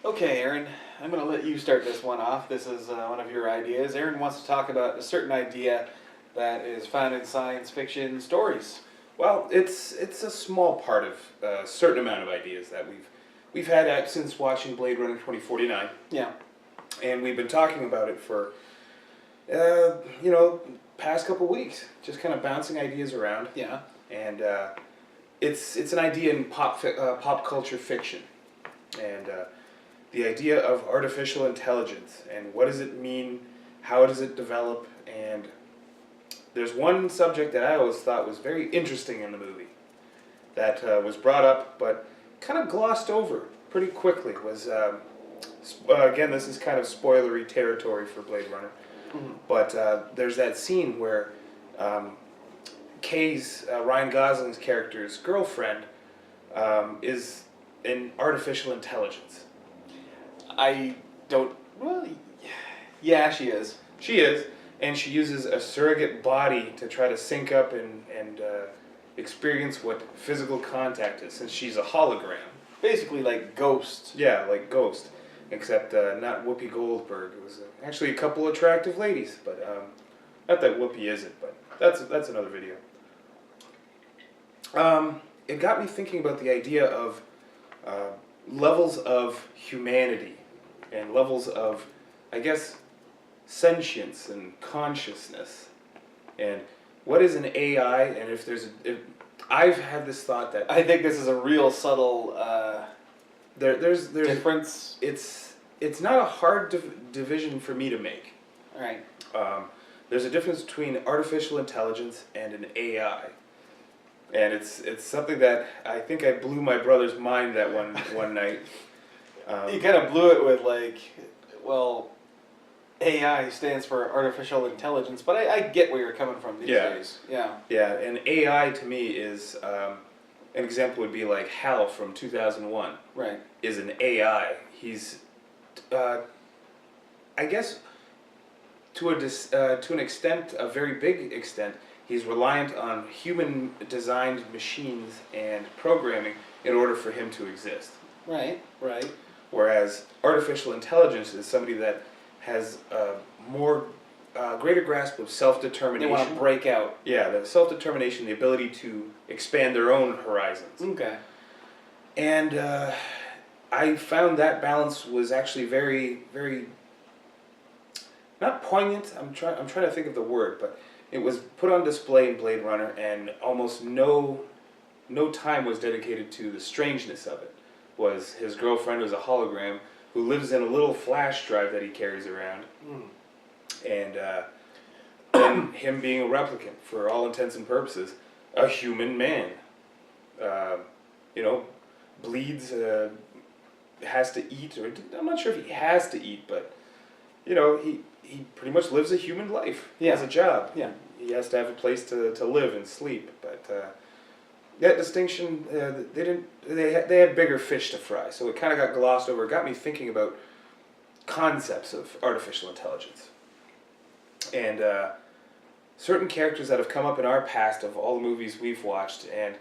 Okay, Aaron, I'm going to let you start this one off. This is one of your ideas. Aaron wants to talk about a certain idea that is found in science fiction stories. Well, it's a small part of a certain amount of ideas that we've had since watching Blade Runner 2049, Yeah. and we've been talking about it for past couple weeks, just kind of bouncing ideas around. Yeah. And it's an idea in pop culture fiction, and the idea of artificial intelligence and what does it mean, how does it develop, and there's one subject that I always thought was very interesting in the movie that was brought up but kind of glossed over pretty quickly. Was again, this is kind of spoilery territory for Blade Runner, but there's that scene where Kay's Ryan Gosling's character's girlfriend is an artificial intelligence. I don't. Well, yeah, she is. She is, and she uses a surrogate body to try to sync up and experience what physical contact is, since she's a hologram. Basically, like Ghost. Yeah, like Ghost, except not Whoopi Goldberg. It was actually a couple attractive ladies, but not that Whoopi isn't, but that's another video. It got me thinking about the idea of levels of humanity and levels of, I guess, sentience and consciousness, and what is an AI, and if I've had this thought that I think this is a real subtle there's difference. It's not a hard division for me to make. Right. There's a difference between artificial intelligence and an AI, and it's something that I think I blew my brother's mind that one night. You kind of blew it with well, AI stands for artificial intelligence, but I get where you're coming from these days. Yeah. Yeah, and AI to me is an example would be like Hal from 2001. Right. Is an AI. He's, I guess, to an extent, a very big extent, he's reliant on human-designed machines and programming in order for him to exist. Right. Right. Whereas artificial intelligence is somebody that has a greater grasp of self-determination. They want to break out. Yeah, the self-determination, the ability to expand their own horizons. Okay. And I found that balance was actually very, very, not poignant, I'm trying to think of the word, but it was put on display in Blade Runner, and almost no time was dedicated to the strangeness of it. Was his girlfriend was a hologram who lives in a little flash drive that he carries around, and him being a replicant, for all intents and purposes, a human man. Bleeds, has to eat, or I'm not sure if he has to eat, but he pretty much lives a human life. He has a job. Yeah. He has to have a place to live and sleep, but that distinction, they had bigger fish to fry, so it kind of got glossed over. It got me thinking about concepts of artificial intelligence, and certain characters that have come up in our past of all the movies we've watched, and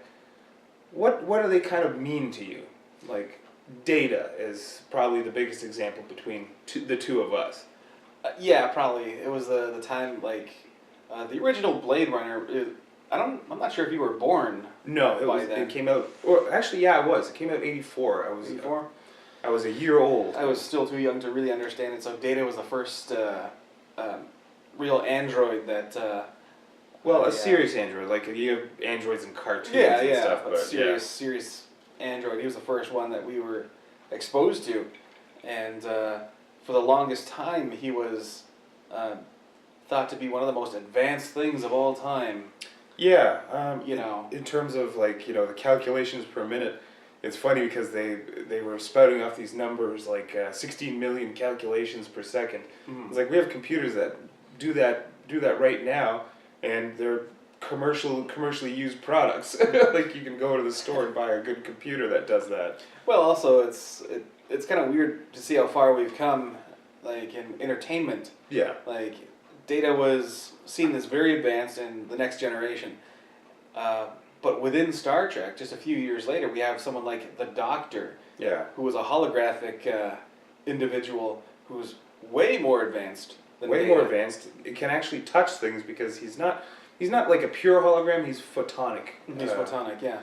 what do they kind of mean to you? Like, Data is probably the biggest example between the two of us. Yeah, probably. It was the time, the original Blade Runner. I'm not sure if you were born. No, it came out. Or actually, yeah, I was. It came out in '84. I was a year old. I was still too young to really understand it. So Data was the first real android that. A serious android. Like, you have androids in cartoons and stuff. But serious android. He was the first one that we were exposed to, and for the longest time, he was thought to be one of the most advanced things of all time. Yeah, in terms of the calculations per minute, it's funny because they were spouting off these numbers like 16 million calculations per second. It's like we have computers that do that right now, and they're commercially used products. Like, you can go to the store and buy a good computer that does that. Well, also it's kind of weird to see how far we've come, in entertainment. Yeah. Data was seen as very advanced in The Next Generation. But within Star Trek, just a few years later, we have someone like the Doctor, Yeah. who was a holographic individual who's way more advanced than Way Data. more advanced. It can actually touch things because he's not like a pure hologram. He's photonic. He's photonic, yeah.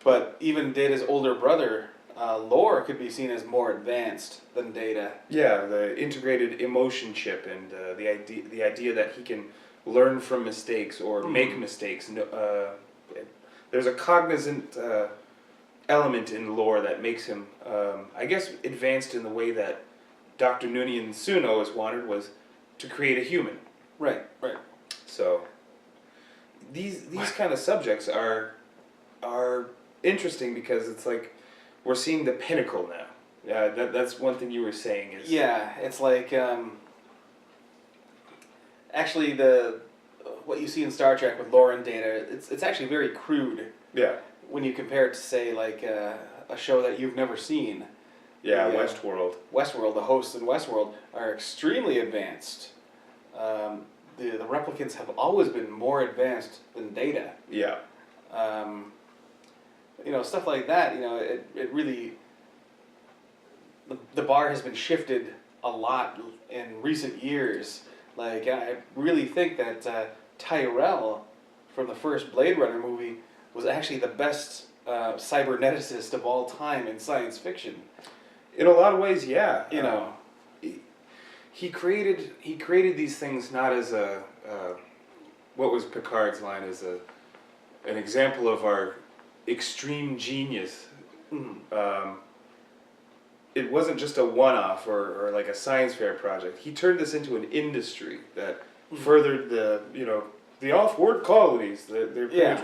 But even Data's older brother, Lore, could be seen as more advanced than Data. Yeah, the integrated emotion chip and the idea that he can learn from mistakes or make mistakes. There's a cognizant element in Lore that makes him, I guess, advanced in the way that Dr. Noonien Suno always wanted, was to create a human. Right, right. So these kind of subjects are interesting because it's like we're seeing the pinnacle now. That's one thing you were saying is Yeah, it's like actually what you see in Star Trek with Lore and Data, it's actually very crude yeah when you compare it to say like a show that you've never seen. yeah The, Westworld. Westworld, the hosts in Westworld are extremely advanced. The replicants have always been more advanced than Data. Yeah Stuff like that. It really the bar has been shifted a lot in recent years. Like I really think that Tyrell from the first Blade Runner movie was actually the best cyberneticist of all time in science fiction. in a lot of ways, yeah. You know. He created these things not as a what was Picard's line, as an example of our extreme genius. It wasn't just a one-off or like a science fair project. He turned this into an industry that furthered the off-world colonies. They're pretty much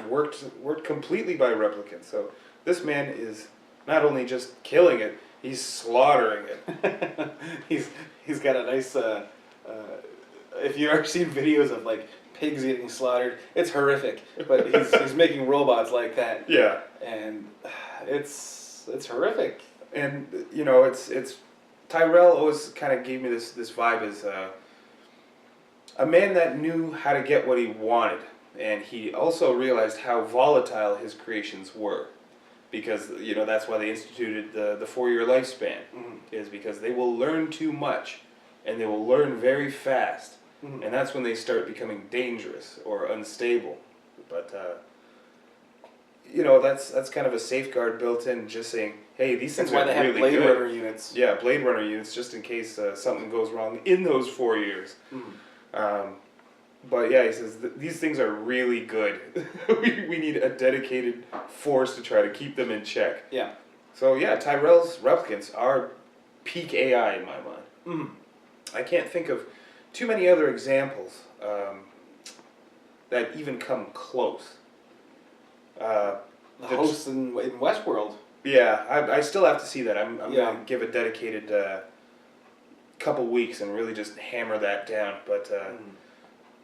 worked completely by replicants. So this man is not only just killing it, he's slaughtering it. He's got a nice. If you've ever seen videos of like pigs getting slaughtered, it's horrific. But he's making robots like that. Yeah, And it's horrific. and it's Tyrell always kind of gave me this vibe as a man that knew how to get what he wanted, and he also realized how volatile his creations were, because that's why they instituted the 4-year lifespan, is because they will learn too much, and they will learn very fast, and that's when they start becoming dangerous or unstable. But that's kind of a safeguard built in, just saying, hey, these things That's why are they have really Blade good. Runner units. Yeah, Blade Runner units, just in case something goes wrong in those 4 years. But yeah, he says these things are really good. we need a dedicated force to try to keep them in check. Yeah. So yeah, Tyrell's replicants are peak AI in my mind. I can't think of too many other examples that even come close. The hosts in Westworld. Yeah, I still have to see that. I'm Yeah. going to give a dedicated couple weeks and really just hammer that down. But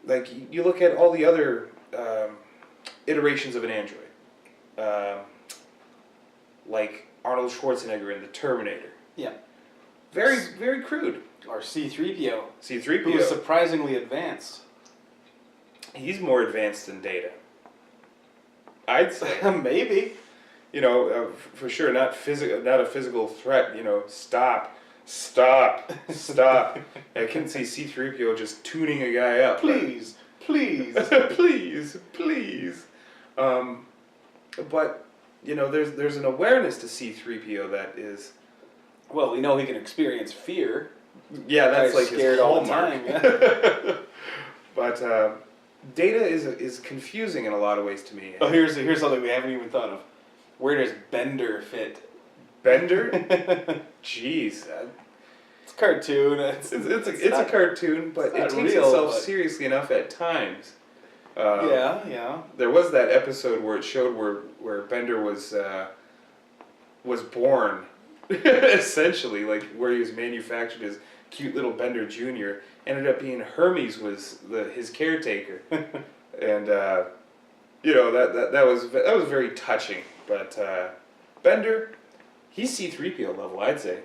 like you look at all the other iterations of an android, like Arnold Schwarzenegger in The Terminator. Yeah. Very, very crude. Or C-3PO. Who is C-3PO. surprisingly advanced. He's more advanced than Data. I'd say. Maybe. For sure, not a physical threat. Stop. I can see C-3PO just tuning a guy up. Please. please. But there's an awareness to C-3PO that is. Well, we know he can experience fear. Yeah, that's Guy's like scared his all the hallmark. time. Yeah. But Data is confusing in a lot of ways to me. Oh, here's something we haven't even thought of. Where does Bender fit? Bender? Jeez. It's cartoon. It's a cartoon, but it not takes real, itself but- seriously enough at times. Yeah. There was that episode where it showed where Bender was born, essentially, like where he was manufactured as cute little Bender Jr. Ended up being Hermes was his caretaker, and that was very touching. But Bender, he's C-3PO level, I'd say.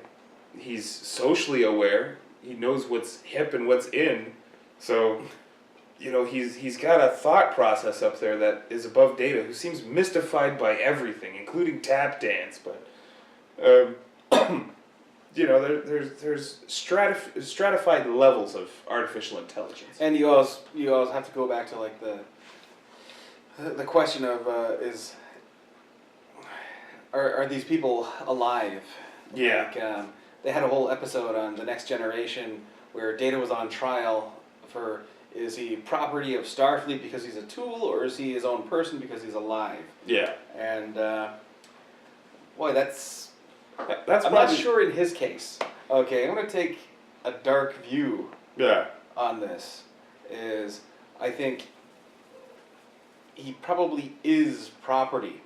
He's socially aware. He knows what's hip and what's in. So, he's got a thought process up there that is above Data, who seems mystified by everything, including tap dance. But there's stratified levels of artificial intelligence. And you always have to go back to like the question of are these people alive? Yeah. Like, they had a whole episode on The Next Generation where Data was on trial for, is he property of Starfleet because he's a tool, or is he his own person because he's alive? Yeah. And boy, that's I'm probably, not sure in his case. Okay, I'm going to take a dark view Yeah. on this. Is I think he probably is property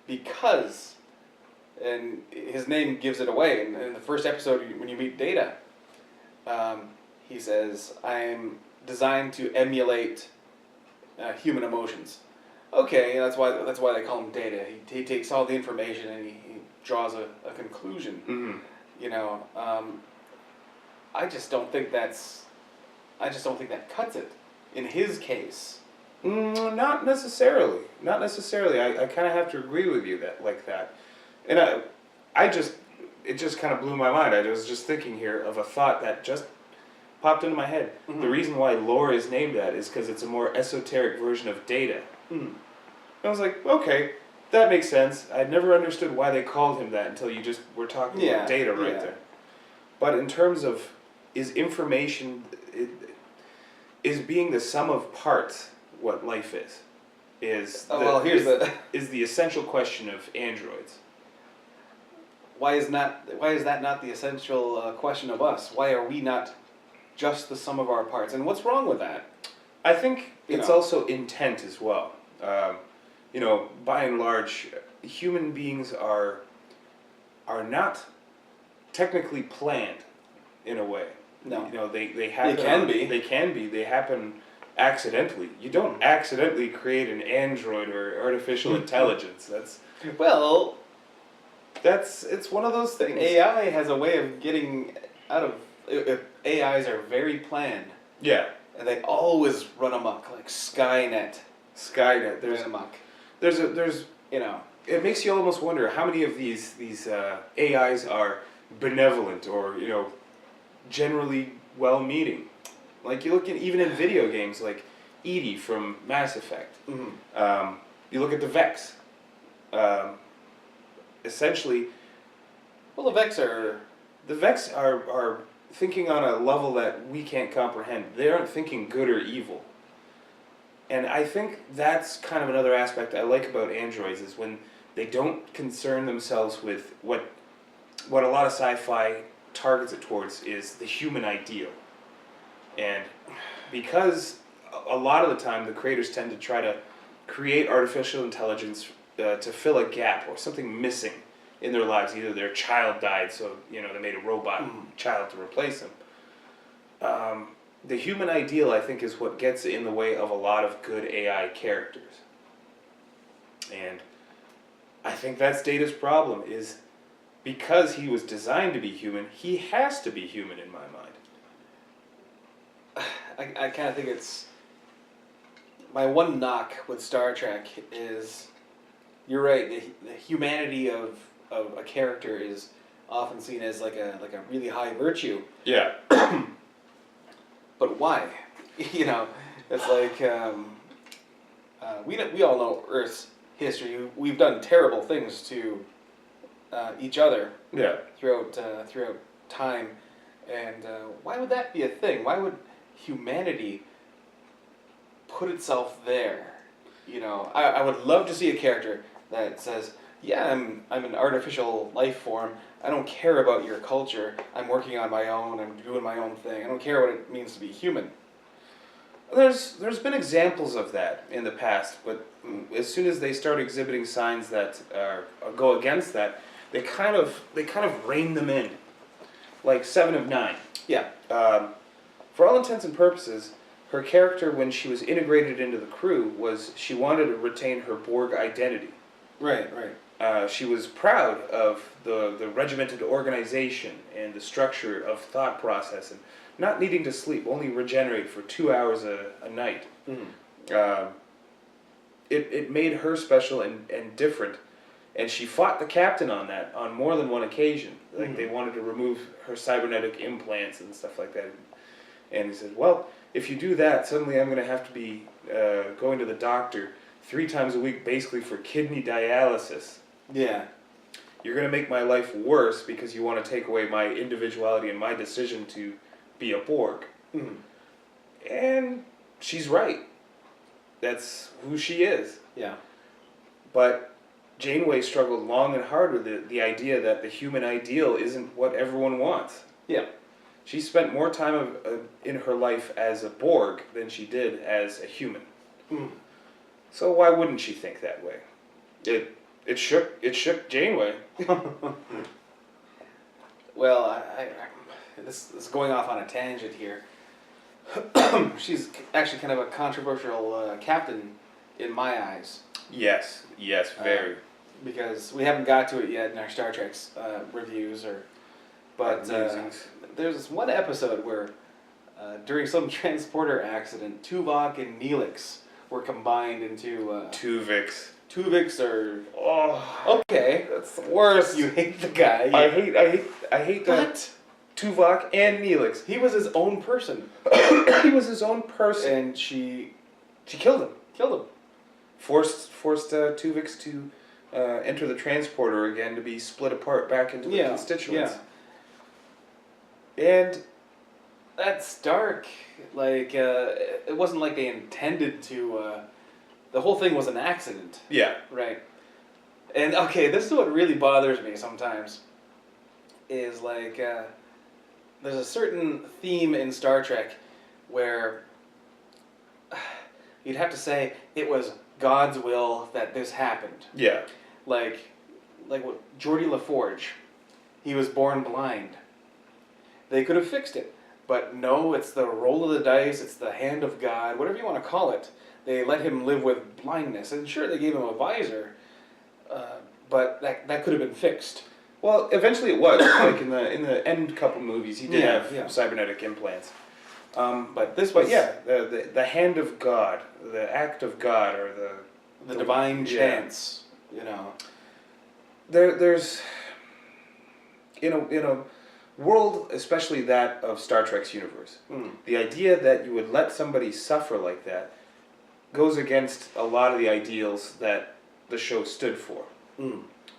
because, and his name gives it away. In the first episode, when you meet Data, he says, "I'm designed to emulate human emotions." Okay, that's why they call him Data. He takes all the information and he draws a conclusion. Mm-hmm. You know, I just don't think that cuts it in his case. Not necessarily. Not necessarily. I kind of have to agree with you that. And it just kind of blew my mind. I was just thinking here of a thought that just popped into my head. Mm-hmm. The reason why lore is named that is because it's a more esoteric version of Data. Mm. I was like, okay, that makes sense. I'd never understood why they called him that until you just were talking about Data right there. But in terms of, is information, is being the sum of parts what life is? Is the essential question of androids. Why is that not the essential question of us? Why are we not just the sum of our parts? And what's wrong with that? I think it's also intent as well. By and large, human beings are not technically planned in a way. No. They happen. They can be. They can be. They happen accidentally. You don't accidentally create an android or artificial intelligence. It's one of those things. AI has a way of getting out of. AIs are very planned. Yeah. And they always run amok, like Skynet. There's it makes you almost wonder how many of these AIs are benevolent or generally well-meaning. Like you look at even in video games like Edie from Mass Effect. Mm-hmm. You look at the Vex. Essentially, well, the Vex are thinking on a level that we can't comprehend. They aren't thinking good or evil. And I think that's kind of another aspect I like about androids is when they don't concern themselves with what a lot of sci-fi targets it towards is the human ideal. And because a lot of the time the creators tend to try to create artificial intelligence to fill a gap or something missing in their lives. Either their child died, so they made a robot child to replace them. The human ideal, I think, is what gets in the way of a lot of good AI characters. And I think that's Data's problem, is because he was designed to be human, he has to be human in my mind. I kind of think it's... My one knock with Star Trek is... You're right, the humanity of a character is often seen as like a really high virtue. Yeah. But why? It's like we all know Earth's history. We've done terrible things to each other. Yeah. Throughout time, and why would that be a thing? Why would humanity put itself there? I would love to see a character that says, "Yeah, I'm an artificial life form. I don't care about your culture. I'm working on my own. I'm doing my own thing. I don't care what it means to be human." There's been examples of that in the past, but as soon as they start exhibiting signs that go against that, they kind of rein them in, like 7 of 9. Yeah. For all intents and purposes, her character when she was integrated into the crew was she wanted to retain her Borg identity. Right. She was proud of the regimented organization and the structure of thought process and not needing to sleep, only regenerate for 2 hours a night. Mm-hmm. It made her special and different, And she fought the captain on that on more than one occasion. Like, they wanted to remove her cybernetic implants and stuff like that. And he said, well, if you do that, suddenly I'm going to have to be going to the doctor 3 times a week, basically for kidney dialysis. Yeah. You're going to make my life worse because you want to take away my individuality and my decision to be a Borg. Mm. And she's right. That's who she is. Yeah. But Janeway struggled long and hard with the idea that the human ideal isn't what everyone wants. Yeah. She spent more time in her life as a Borg than she did as a human. Mm. So why wouldn't she think that way? It shook Janeway. Well, I this is going off on a tangent here. She's actually kind of a controversial captain in my eyes. Yes, very. Because we haven't got to it yet in our Star Trek reviews, but there's this one episode where during some transporter accident, Tuvok and Neelix were combined into Tuvix. Tuvix or Okay, that's the worst. You hate the guy. I hate that. What? Tuvok and Neelix. He was his own person. He was his own person. And she killed him. Killed him. Forced Tuvix to enter the transporter again to be split apart back into the constituents. Yeah. And that's dark. Like, it wasn't like they intended to... the whole thing was an accident. Yeah. Right. And, okay, this is what really bothers me sometimes. Is, like, there's a certain theme in Star Trek where you'd have to say it was God's will that this happened. Yeah. Like what Geordie LaForge, he was born blind. They could have fixed it, but no, it's the roll of the dice, it's the hand of God, whatever you want to call it. They let him live with blindness, and sure, they gave him a visor, but that could have been fixed. Well, eventually it was. Like in the end couple movies, he did have cybernetic implants. But this was... But yeah, the hand of God, the act of God, or the divine chance, you know. There's in a world, especially that of Star Trek's universe, the idea that you would let somebody suffer like that goes against a lot of the ideals that the show stood for.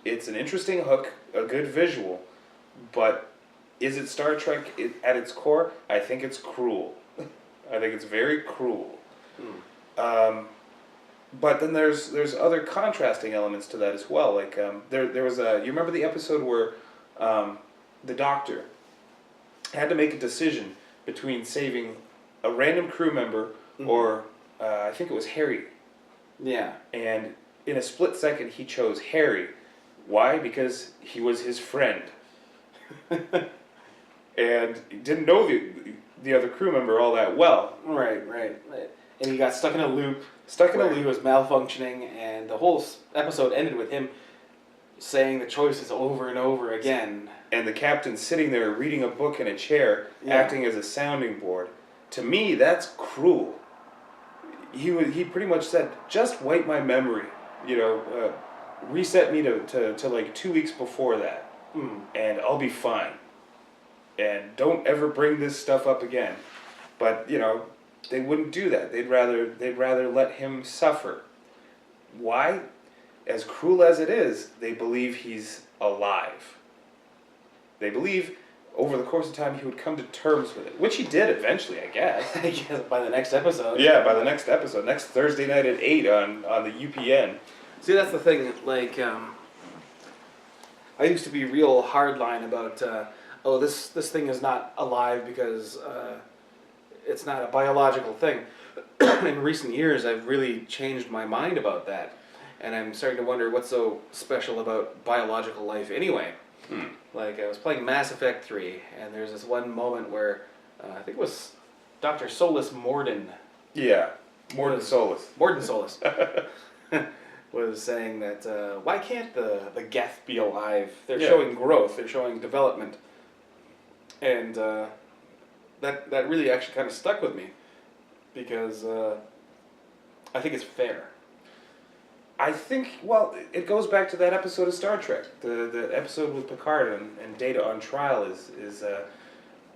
It's an interesting hook, a good visual, but is it Star Trek at its core? I think it's cruel. I think it's very cruel. But then there's other contrasting elements to that as well. Like there was you remember the episode where the Doctor had to make a decision between saving a random crew member or I think it was Harry. Yeah. And in a split second, he chose Harry. Why? Because he was his friend. And he didn't know the other crew member all that well. Right. And he got stuck in a loop. He was malfunctioning, and the whole episode ended with him saying the choices over and over again. And the captain sitting there reading a book in a chair, acting as a sounding board. To me, that's cruel. He pretty much said, just wipe my memory. Reset me to like 2 weeks before that, and I'll be fine. And don't ever bring this stuff up again. But they wouldn't do that. They'd rather let him suffer. Why? As cruel as it is, they believe he's alive. They believe over the course of time he would come to terms with it, which he did eventually, I guess. I guess by the next episode. Yeah, by the next episode, next Thursday night at 8 on the UPN. See, that's the thing. Like, I used to be real hardline about, this thing is not alive because it's not a biological thing. In recent years, I've really changed my mind about that, and I'm starting to wonder what's so special about biological life anyway. Like, I was playing Mass Effect 3, and there's this one moment where I think it was Dr. Solus Morden. Yeah, Morden Solus. Morden Solus. Was saying that why can't the Geth be alive? They're showing growth, they're showing development, and that really actually kind of stuck with me because I think it's fair. I think, well, it goes back to that episode of Star Trek. The episode with Picard and Data on trial is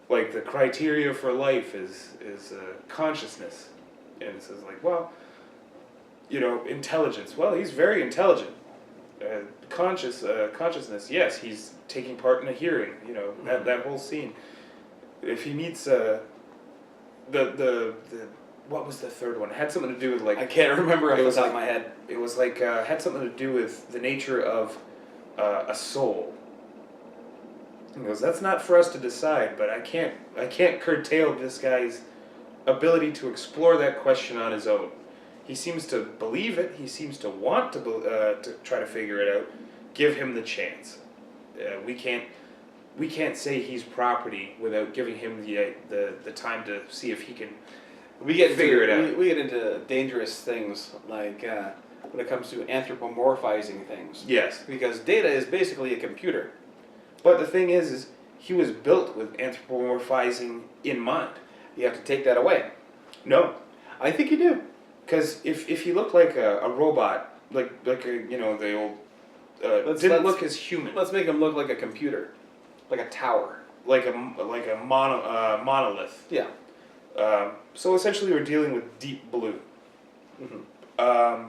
like the criteria for life is consciousness. And it says like, well, intelligence. Well, he's very intelligent. Consciousness, yes, he's taking part in a hearing, that whole scene. If he meets the what was the third one? It had something to do with like I can't remember off the top of my head. It was like had something to do with the nature of a soul. He goes, that's not for us to decide, but I can't curtail this guy's ability to explore that question on his own. He seems to believe it. He seems to want to try to figure it out. Give him the chance. We can't say he's property without giving him the time to see if he can figure it out. We get into dangerous things like when it comes to anthropomorphizing things. Yes. Because Data is basically a computer. But the thing is he was built with anthropomorphizing in mind. You have to take that away. No. I think you do. Because if he looked like a robot, like the old, didn't look as human. Let's make him look like a computer, like a tower, like a monolith. Yeah. So essentially, we're dealing with deep blue. Mm-hmm.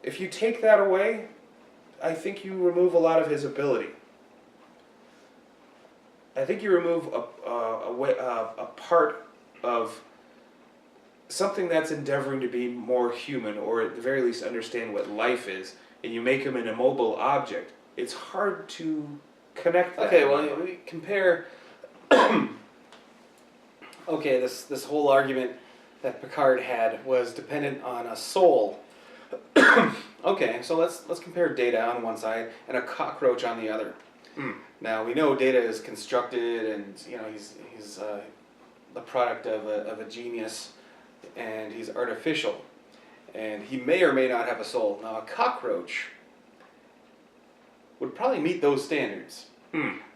If you take that away, I think you remove a lot of his ability. I think you remove a part of something that's endeavoring to be more human, or at the very least understand what life is, and you make him an immobile object. It's hard to connect that. Okay, well, we compare. Okay, this whole argument that Picard had was dependent on a soul. Okay, so let's compare Data on one side and a cockroach on the other. Now we know Data is constructed, and he's the product of a genius, and he's artificial, and he may or may not have a soul. Now a cockroach would probably meet those standards.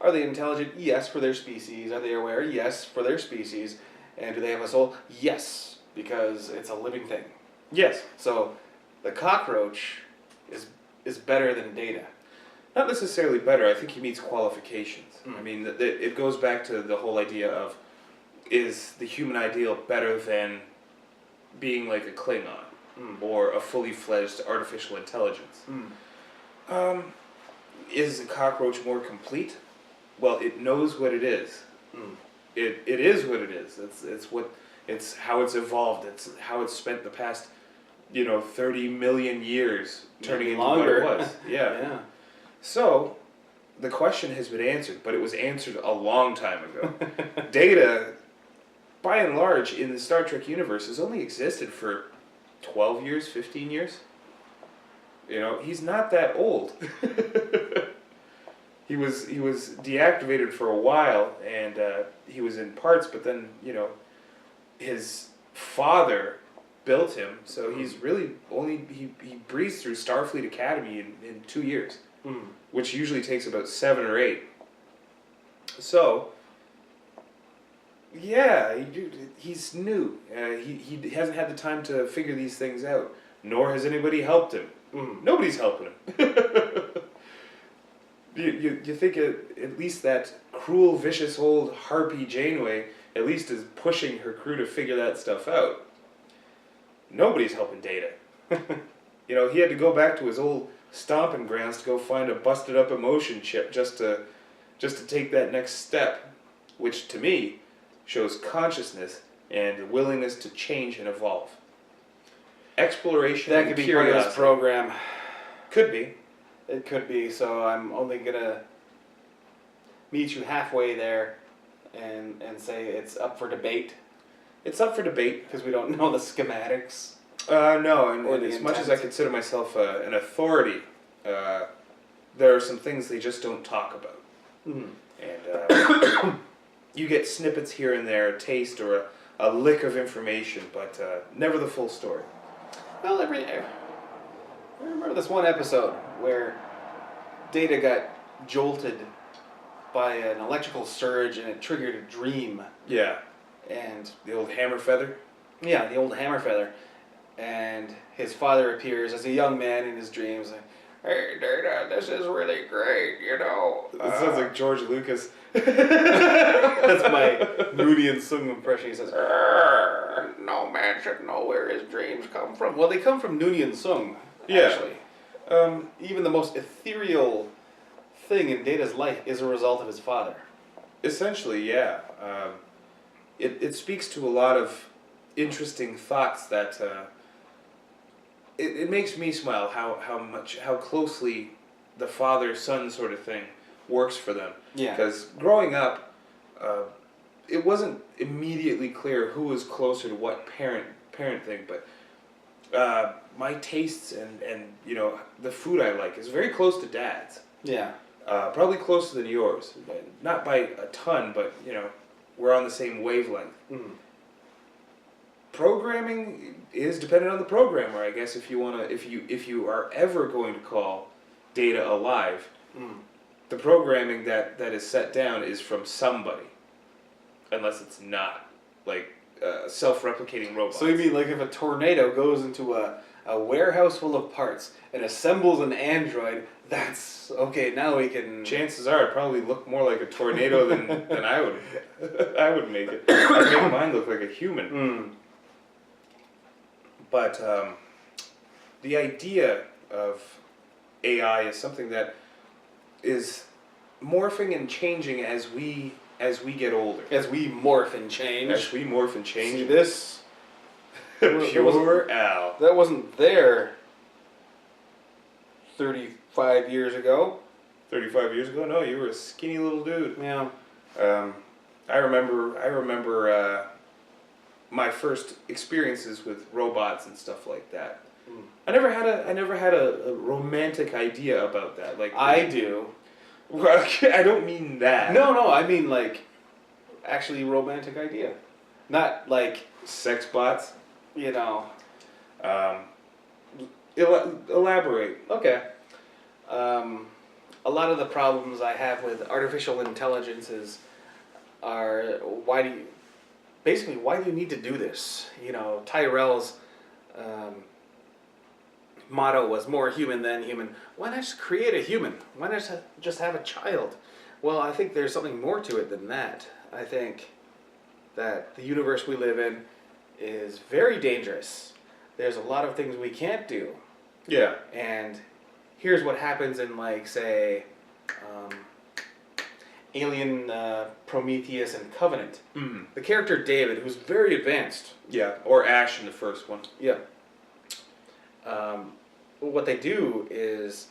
Are they intelligent? Yes, for their species. Are they aware? Yes, for their species. And do they have a soul? Yes, because it's a living thing. Yes. So the cockroach is better than Data. Not necessarily better. I think he meets qualifications. I mean, it goes back to the whole idea of, is the human ideal better than being like a Klingon or a fully fledged artificial intelligence? Is the cockroach more complete? Well, it knows what it is. It is what it is. It's how it's evolved. It's how it's spent the past 30 million years turning into what it was. Yeah. So the question has been answered, but it was answered a long time ago. Data, by and large, in the Star Trek universe, has only existed for 12 years, 15 years. He's not that old. He was deactivated for a while, and he was in parts, but then, his father built him, so he's really he breezed through Starfleet Academy in 2 years, which usually takes about 7 or 8. So, yeah, he's new. He hasn't had the time to figure these things out, nor has anybody helped him. Nobody's helping him. You think at least that cruel, vicious old harpy Janeway at least is pushing her crew to figure that stuff out. Nobody's helping Data. He had to go back to his old stomping grounds to go find a busted up emotion chip just to take that next step, which to me shows consciousness and willingness to change and evolve. Exploration. That could be part of this program. Could be. It could be. So I'm only gonna meet you halfway there, and say it's up for debate. It's up for debate because we don't know the schematics. No, and as much as I consider myself an authority, there are some things they just don't talk about. And you get snippets here and there, a taste or a lick of information, but never the full story. Well, I remember this one episode where Data got jolted by an electrical surge and it triggered a dream. Yeah. And the old hammer feather? Yeah, the old hammer feather. and his father appears as a young man in his dreams. Like, hey, Data, this is really great, you know. It sounds like George Lucas. That's my Moody and Sung impression. He says, no man should know where his dreams come from. Well, they come from Noonien and Sung, actually. Even the most ethereal thing in Data's life is a result of his father. Essentially, yeah. It speaks to a lot of interesting thoughts that it makes me smile how closely the father-son sort of thing works for them. Yeah. Because growing up, it wasn't immediately clear who was closer to what parent thing, but my tastes and you know the food I like is very close to Dad's. Yeah. Probably closer than yours, not by a ton, but you know we're on the same wavelength. Mm. Programming is dependent on the programmer, I guess. If you are ever going to call Data alive, the programming that is set down is from somebody, unless it's not like self-replicating robots. So you mean like if a tornado goes into a warehouse full of parts and assembles an android, that's okay, now we can... Chances are it'd probably look more like a tornado than I would I would make it. I'd make mine look like a human. Mm. But the idea of AI is something that is morphing and changing as we get older. As we morph and change. As we morph and change. See this? Pure Al. That wasn't there 35 years ago. 35 years ago? No, you were a skinny little dude. Yeah. I remember my first experiences with robots and stuff like that. Mm. I never had a romantic idea about that. Like I do. I don't mean that. No, I mean like actually romantic idea. Not like, Sex bots. you know. Elaborate. Okay. A lot of the problems I have with artificial intelligences are why do you need to do this? You know, Tyrell's motto was more human than human. Why not just create a human? Why not just have a child? Well, I think there's something more to it than that. I think that the universe we live in is very dangerous. There's a lot of things we can't do. Yeah. And here's what happens in, like, say, Alien, Prometheus, and Covenant. Mm-hmm. The character David, who's very advanced. Yeah. Or Ash in the first one. Yeah. What they do is,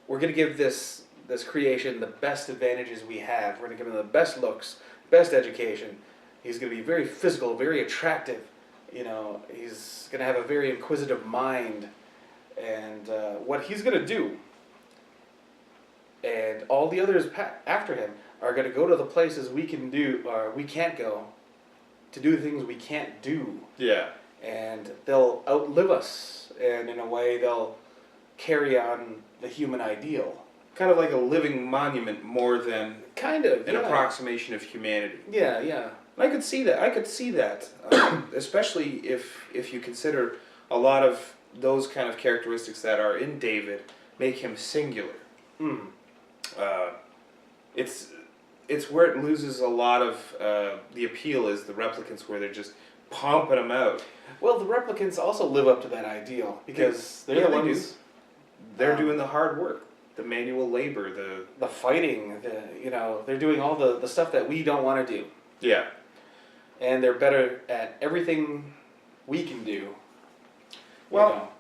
we're going to give this creation the best advantages we have. We're going to give him the best looks, best education. He's going to be very physical, very attractive. You know, he's going to have a very inquisitive mind. And what he's going to do, and all the others after him, are going to go to the places we can do, or we can't go, to do things we can't do. Yeah. And they'll outlive us, and in a way they'll carry on the human ideal. Kind of like a living monument more than Kind of, an yeah. approximation of humanity. Yeah, yeah. I could see that. Especially if you consider a lot of those kind of characteristics that are in David make him singular. Mm. It's where it loses a lot of the appeal is the replicants, where they're just pumping them out. Well, the replicants also live up to that ideal, because they're Yeah, the they ones... do. They're doing the hard work, the manual labor, The fighting, they're doing all the stuff that we don't want to do. Yeah. And they're better at everything we can do. Well,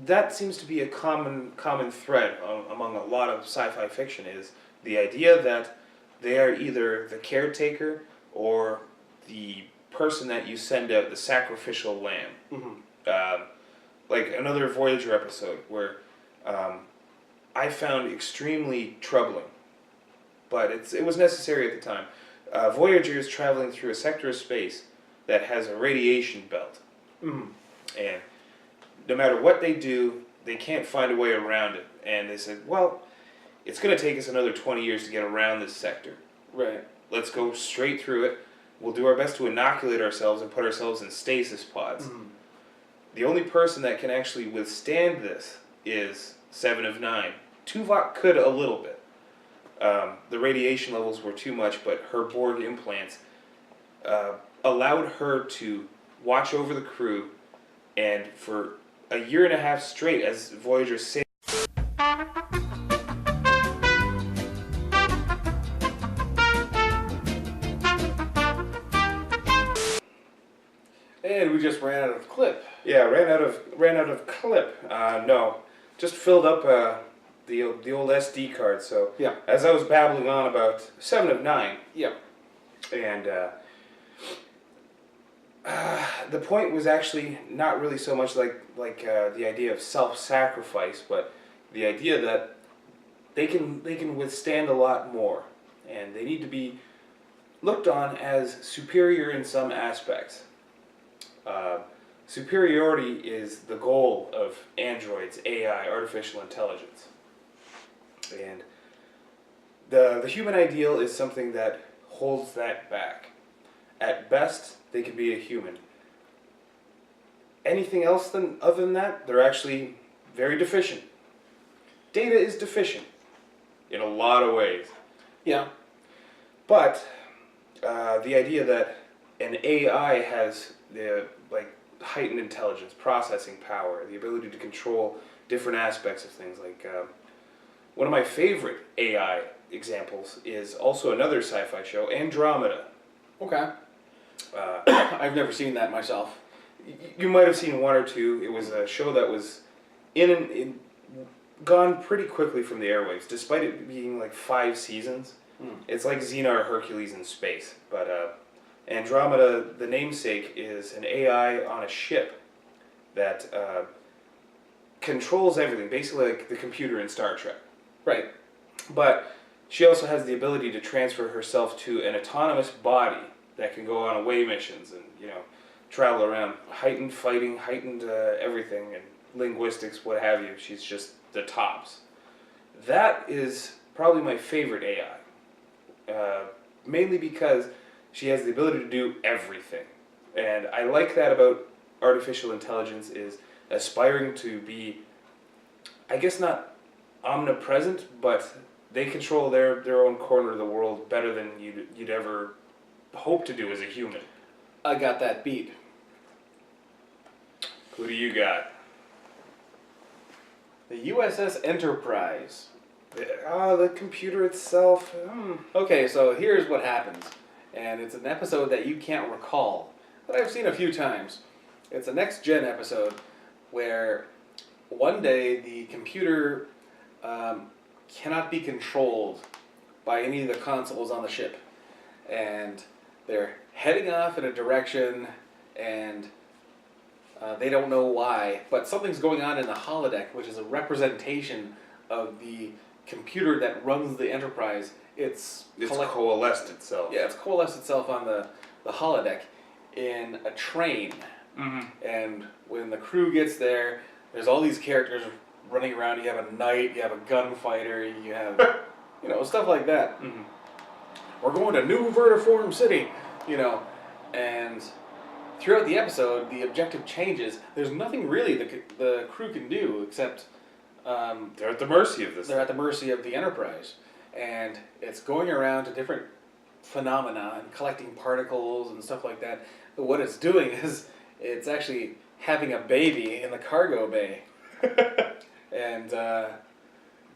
that seems to be a common thread among a lot of sci-fi fiction, is the idea that they are either the caretaker or the person that you send out, the sacrificial lamb. Mm-hmm. Like another Voyager episode where I found extremely troubling, but it was necessary at the time. Voyager is traveling through a sector of space that has a radiation belt. Mm-hmm. And no matter what they do, they can't find a way around it. And they said, well, it's going to take us another 20 years to get around this sector. Right. Let's go straight through it. We'll do our best to inoculate ourselves and put ourselves in stasis pods. Mm-hmm. The only person that can actually withstand this is 7 of 9. Tuvok could a little bit. The radiation levels were too much, but her Borg implants allowed her to watch over the crew, and for a year and a half straight, as Voyager sailed. And we just ran out of clip. Yeah, ran out of clip. No, just filled up the old SD card. So Yeah. as I was babbling on about 7 of 9, Yeah. and the point was actually not really so much like the idea of self-sacrifice, but the idea that they can withstand a lot more, and they need to be looked on as superior in some aspects. Superiority is the goal of androids, AI, artificial intelligence. And the human ideal is something that holds that back. At best, they can be a human. Anything else other than that, they're actually very deficient. Data is deficient in a lot of ways. Yeah. But the idea that an AI has the heightened intelligence, processing power, the ability to control different aspects of things. One of my favorite AI examples is also another sci-fi show, Andromeda. Okay. I've never seen that myself. You might have seen one or two. It was a show that was gone pretty quickly from the airwaves, despite it being 5 seasons. It's like Xena or Hercules in space, but Andromeda, the namesake, is an AI on a ship that controls everything, basically like the computer in Star Trek. Right. But she also has the ability to transfer herself to an autonomous body that can go on away missions and, travel around. Heightened fighting, heightened everything, and linguistics, what have you. She's just the tops. That is probably my favorite AI. Mainly because she has the ability to do everything. And I like that about artificial intelligence, is aspiring to be, I guess not omnipresent, but they control their own corner of the world better than you'd ever hope to do as a human. I got that beat. Who do you got? The USS Enterprise. The computer itself. Okay, so here's what happens. And it's an episode that you can't recall, but I've seen a few times. It's a next-gen episode where one day the computer cannot be controlled by any of the consoles on the ship. And they're heading off in a direction, and they don't know why, but something's going on in the holodeck, which is a representation of the computer that runs the Enterprise. It's coalesced itself. Yeah, it's coalesced itself on the holodeck in a train. Mm-hmm. And when the crew gets there, there's all these characters running around. You have a knight, you have a gunfighter, you have, stuff like that. Mm-hmm. We're going to New Vertiform City, and throughout the episode, the objective changes. There's nothing really the crew can do except they're at the mercy of this. They're at the mercy of the Enterprise. And it's going around to different phenomena and collecting particles and stuff like that. But what it's doing is it's actually having a baby in the cargo bay. And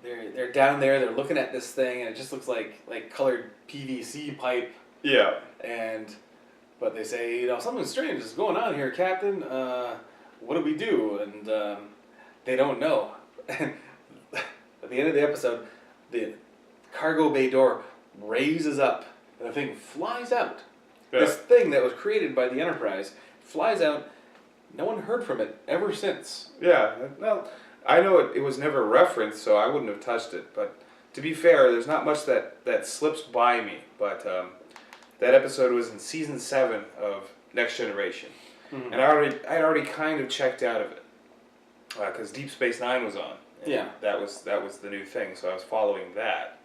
they're down there, they're looking at this thing, and it just looks like colored PVC pipe. Yeah. But they say, something strange is going on here, Captain. What do we do? And they don't know. And at the end of the episode, the cargo bay door raises up, and the thing flies out. Yeah. This thing that was created by the Enterprise flies out. No one heard from it ever since. Yeah, well, I know it was never referenced, so I wouldn't have touched it. But to be fair, there's not much that slips by me. But that episode was in season 7 of Next Generation, mm-hmm. and I'd already kind of checked out of it because Deep Space Nine was on. Yeah, that was the new thing, so I was following that.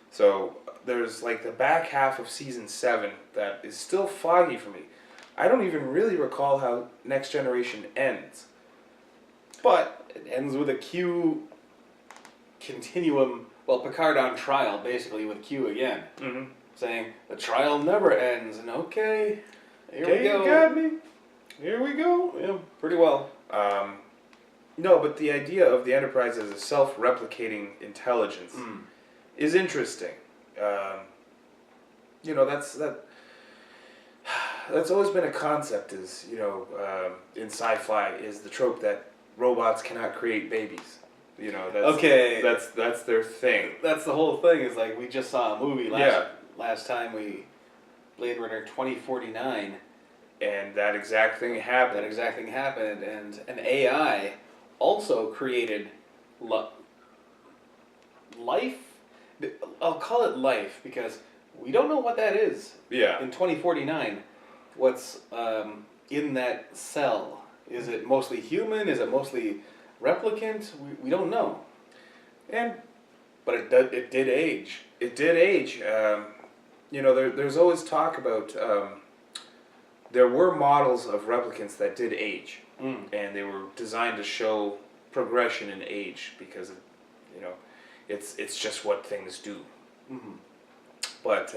So there's the back half of season 7 that is still foggy for me. I don't even really recall how Next Generation ends. But It ends with a Q continuum. Well, Picard on trial, basically, with Q again, saying the trial never ends. And okay, here we go. You got me. Here we go. Yeah, pretty well. No, but the idea of the Enterprise as a self-replicating intelligence is interesting. You know, that's always been a concept. Is in sci-fi is the trope that robots cannot create babies. You know, that's their thing. That's the whole thing. Is like we just saw a movie last time Blade Runner 2049. And that exact thing happened. And an AI also created life. I'll call it life because we don't know what that is. Yeah. In 2049, what's in that cell? Is it mostly human? Is it mostly replicant? We don't know. But it did age. It did age. There's always talk about. There were models of replicants that did age, and they were designed to show progression in age because, it's just what things do. Mm-hmm. But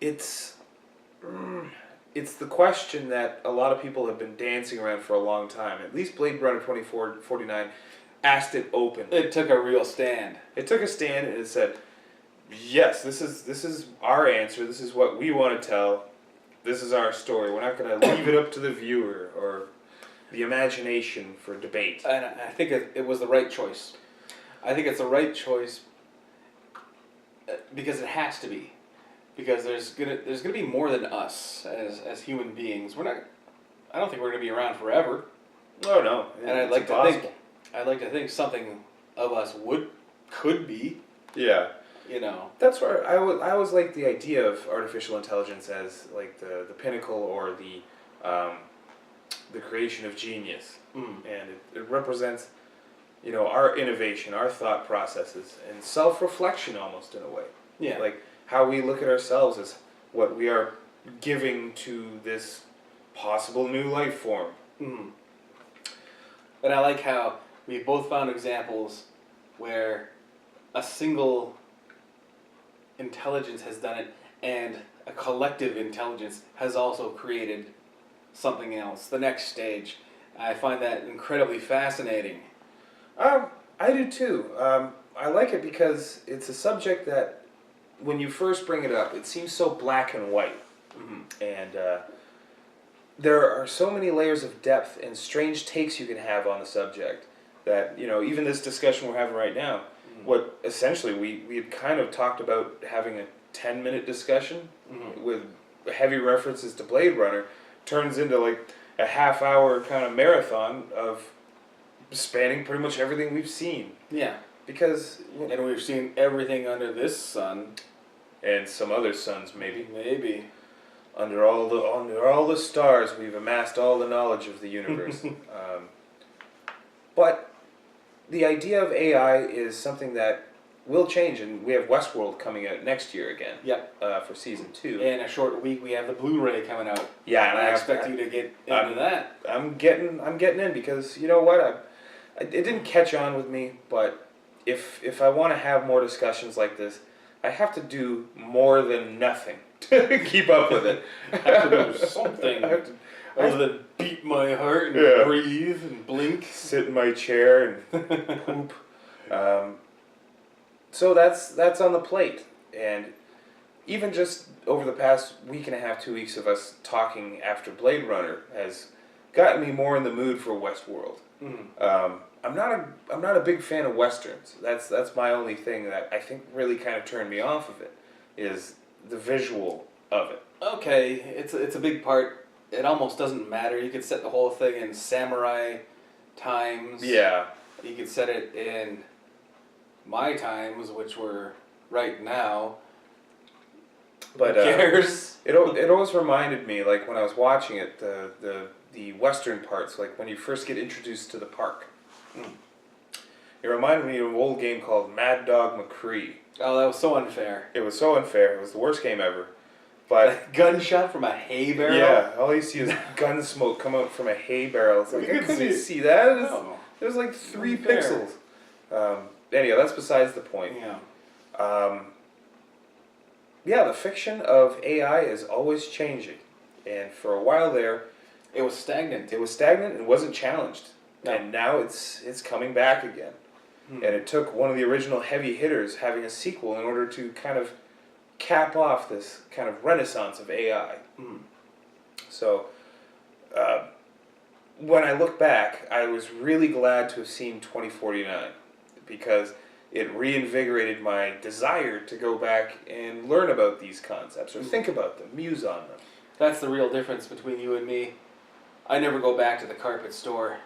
it's the question that a lot of people have been dancing around for a long time. At least Blade Runner 2049 asked it open. It took a real stand. It took a stand and it said, "Yes, this is our answer. This is what we want to tell. This is our story. We're not going to leave it up to the viewer or the imagination for debate." And I think it was the right choice. I think it's the right choice because it has to be. Because there's gonna be more than us as human beings. I don't think we're gonna be around forever. Oh no. And I'd like to think something of us could be. Yeah. That's where I always like the idea of artificial intelligence as like the pinnacle or the creation of genius, and it represents our innovation, our thought processes, and self-reflection almost in a way. Yeah. Like how we look at ourselves as what we are giving to this possible new life form. And I like how we both found examples where a single intelligence has done it, and a collective intelligence has also created something else, the next stage. I find that incredibly fascinating. I do too. I like it because it's a subject that, when you first bring it up, it seems so black and white, and there are so many layers of depth and strange takes you can have on the subject that even this discussion we're having right now. What essentially we had kind of talked about having a 10-minute discussion with heavy references to Blade Runner turns into like a half-hour kind of marathon of spanning pretty much everything we've seen. Yeah. Because and we've seen everything under this sun. And some other suns, maybe. Maybe. Under all the stars, we've amassed all the knowledge of the universe. But the idea of AI is something that will change, and we have Westworld coming out next year again. Yep. For season 2. In a short week, we have the Blu-ray coming out. Yeah, and I expect you to get into that. I'm getting in because you know what? It didn't catch on with me, but if I want to have more discussions like this, I have to do more than nothing to keep up with it. I have to do something other than beat my heart and breathe and blink. Sit in my chair and poop. So that's on the plate. And even just over the past week and a half, 2 weeks of us talking after Blade Runner has gotten me more in the mood for Westworld. I'm not a big fan of westerns. That's my only thing that I think really kind of turned me off of it, is the visual of it. Okay, it's a big part. It almost doesn't matter. You could set the whole thing in samurai times. Yeah. You could set it in my times, which were right now. But who cares? It always reminded me, like when I was watching it, the western parts, like when you first get introduced to the park. It reminded me of an old game called Mad Dog McCree. Oh, that was so unfair. It was so unfair. It was the worst game ever. But gunshot from a hay barrel. yeah, all you see is gun smoke come out from a hay barrel. It's like, You I can couldn't see see that. No. It was like 3 Fair. pixels. Anyhow, that's besides the point. Yeah. Yeah, the fiction of AI is always changing. And for a while there, It was stagnant. it was stagnant and wasn't challenged. No. And now it's coming back again. Hmm. And it took one of the original heavy hitters having a sequel in order to kind of cap off this kind of renaissance of AI. Hmm. So, when I look back, I was really glad to have seen 2049 because it reinvigorated my desire to go back and learn about these concepts or think about them, muse on them. That's the real difference between you and me. I never go back to the carpet store